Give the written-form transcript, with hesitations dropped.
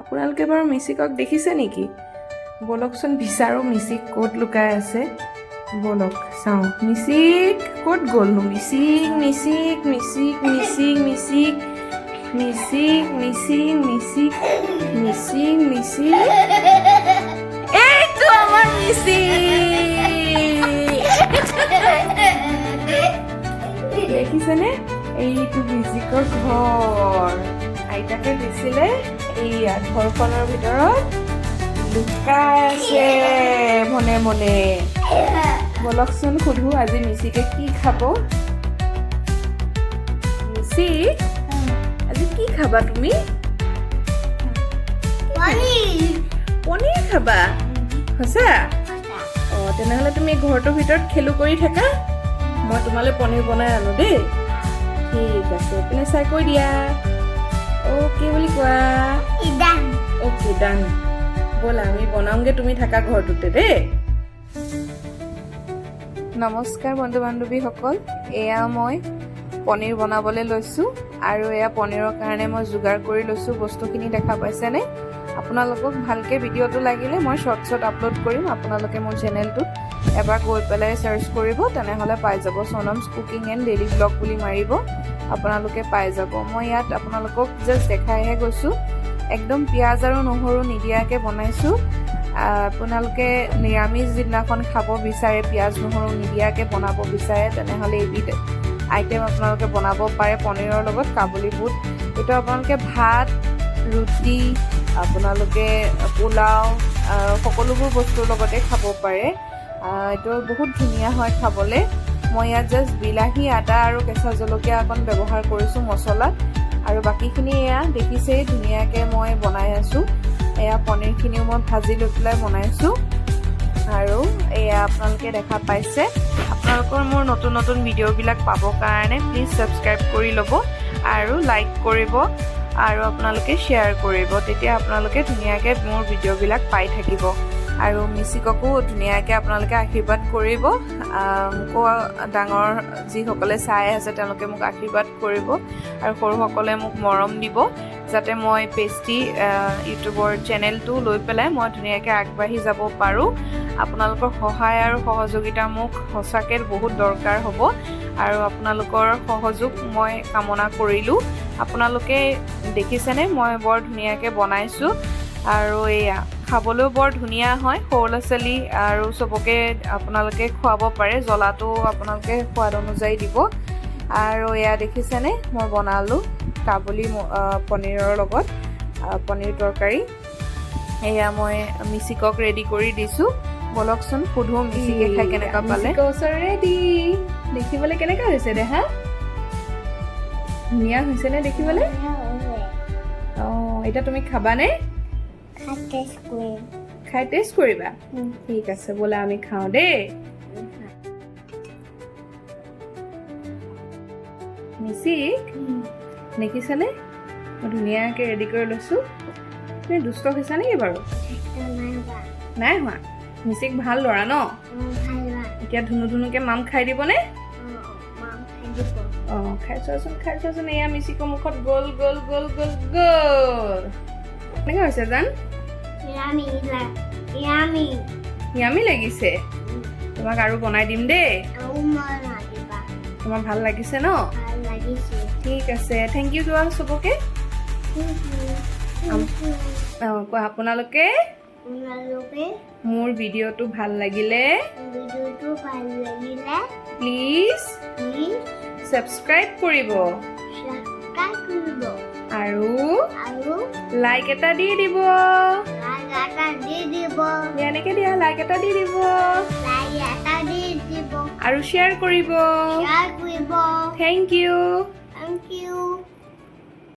আপোনালোকে বাৰু মিচিকক দেখিছে নেকি? বলকচোন বিচাৰো মিচিক ক'ত লুকাই আছে। বলক চাওঁ মিচিক ক'ত গ'লনো? মিচিক মিচিক মিচিক মিচিক মিচিক মিচিক মিচিক মিচিক মিচিক মিচিক এইটো আমাৰ মিচিক। দেখিছেনে? এইটো মিচিকৰ ঘৰ। আইতাকে দিছিলে এইয়া ঘৰখনৰ ভিতৰত লুকাই আছে মনে মনে। বলকচোন সুধো আজি মিচিকে কি খাব। মিচিক আজি কি খাবা তুমি? পনীৰ খাবা? সঁচা? তেনেহ'লে তুমি ঘৰটোৰ ভিতৰত খেলো কৰি থাকা, মই তোমালৈ পনীৰ বনাই আনো দেই। ঠিক আছে, পিনে চাই কৈ দিয়া অ'কে বুলি কোৱা। অ'কে ডান। ব'লা আমি বনাওঁগে, তুমি থাকা ঘৰটোতে দেই। নমস্কাৰ বন্ধু বান্ধৱীসকল, এয়া মই পনীৰ বনাবলৈ লৈছোঁ আৰু এয়া পনীৰৰ কাৰণে মই যোগাৰ কৰি লৈছোঁ বস্তুখিনি। দেখা পাইছেনে? আপোনালোকক ভালকৈ ভিডিঅ'টো লাগিলে মই শ্বৰ্টছত আপলোড কৰিম। আপোনালোকে মোৰ চেনেলটোত এবাৰ গৈ পেলাই চাৰ্চ কৰিব, তেনেহ'লে পাই যাব। সোনমছ কুকিং এণ্ড ডেইলি ব্লগ বুলি মাৰিব, আপোনালোকে পাই যাব। মই ইয়াত আপোনালোকক জাষ্ট দেখাইহে গৈছোঁ, একদম পিঁয়াজ আৰু নহৰু নিদিয়াকৈ বনাইছোঁ। আপোনালোকে নিৰামিষ যিদিনাখন খাব বিচাৰে, পিঁয়াজ নহৰু নিদিয়াকৈ বনাব বিচাৰে, তেনেহ'লে এইবিধ আইটেম আপোনালোকে বনাব পাৰে পনীৰৰ লগত। কাবুলী বুট এইটো আপোনালোকে ভাত, ৰুটি, আপোনালোকে পোলাও, সকলোবোৰ বস্তুৰ লগতে খাব পাৰে। এইটো বহুত ধুনীয়া হয় খাবলৈ। মই ইয়াত জাষ্ট বিলাহী, আদা আৰু কেঁচা জলকীয়া অকণ ব্যৱহাৰ কৰিছোঁ মছলাত, আৰু বাকীখিনি এয়া দেখিছেই ধুনীয়াকৈ মই বনাই আছোঁ। এয়া পনীৰখিনিও মই ভাজি লৈ পেলাই বনাইছোঁ, আৰু এয়া আপোনালোকে দেখা পাইছে। আপোনালোকৰ মোৰ নতুন নতুন ভিডিঅ'বিলাক পাবৰ কাৰণে প্লিজ ছাবস্ক্ৰাইব কৰি ল'ব আৰু লাইক কৰিব আৰু আপোনালোকে শ্বেয়াৰ কৰিব, তেতিয়া আপোনালোকে ধুনীয়াকৈ মোৰ ভিডিঅ'বিলাক পাই থাকিব। আৰু মিচিককো ধুনীয়াকৈ আপোনালোকে আশীৰ্বাদ কৰিব। মোকো ডাঙৰ যিসকলে চাই আছে তেওঁলোকে মোক আশীৰ্বাদ কৰিব, আৰু সৰুসকলে মোক মৰম দিব, যাতে মই পেষ্টি ইউটিউবৰ চেনেলটো লৈ পেলাই মই ধুনীয়াকৈ আগবাঢ়ি যাব পাৰোঁ। আপোনালোকৰ সহায় আৰু সহযোগিতা মোক সঁচাকৈ বহুত দৰকাৰ হ'ব, আৰু আপোনালোকৰ সহযোগ মই কামনা কৰিলোঁ। আপোনালোকে দেখিছেনে মই বৰ ধুনীয়াকৈ বনাইছোঁ, আৰু এয়া খাবলৈও বৰ ধুনীয়া হয়। সৰু ল'ৰা ছোৱালী আৰু চবকে আপোনালোকে খুৱাব পাৰে, জ্বলাটো আপোনালোকে সোৱাদ অনুযায়ী দিব। আৰু এয়া দেখিছেনে মই বনালোঁ কাবুলী পনীৰৰ লগত পনীৰ তৰকাৰী। এয়া মই মিচিকক ৰেডি কৰি দিছোঁ। বলকচোন সুধো মিচিকে খাই কেনেকুৱা পালে। ওচৰ ৰেডি, দেখিবলৈ কেনেকুৱা হৈছে দেহা? ধুনীয়া হৈছেনে দেখিবলৈ? এতিয়া তুমি খাবানে? খাই টেষ্ট কৰিবা? ঠিক আছে, ব'লা আমি খাওঁ দেই। মিচিক দেখিছানে মই ধুনীয়াকৈ ৰেডি কৰি লৈছোঁ। তুমি দুষ্ট হৈছা নেকি বাৰু? নাই হোৱা। মিচিক ভাল ল'ৰা ন? এতিয়া ধুনু ধুনুকৈ মাম খাই দিবনে? খাই চোৱাচোন। এয়া মিচিকৰ মুখত গ'ল গ'ল গ'ল গ'ল গ'ল। কেনেকৈ হৈছে জান? ইয়ামি লাগিছে? তোমাক আৰু বনাই দিম দেই। তোমাৰ ভাল লাগিছে ন? ঠিক আছে, থেংক ইউ কোৱা চবকে। আপোনালোকে মোৰ ভিডিঅ'টো ভাল লাগিলে প্লিজ ছাবস্ক্ৰাইব কৰিব আৰু লাইক এটা দি দিব। এনেকৈ দিয়া, লাইক এটা দি দিব আৰু শ্বেয়াৰ কৰিব। Thank U.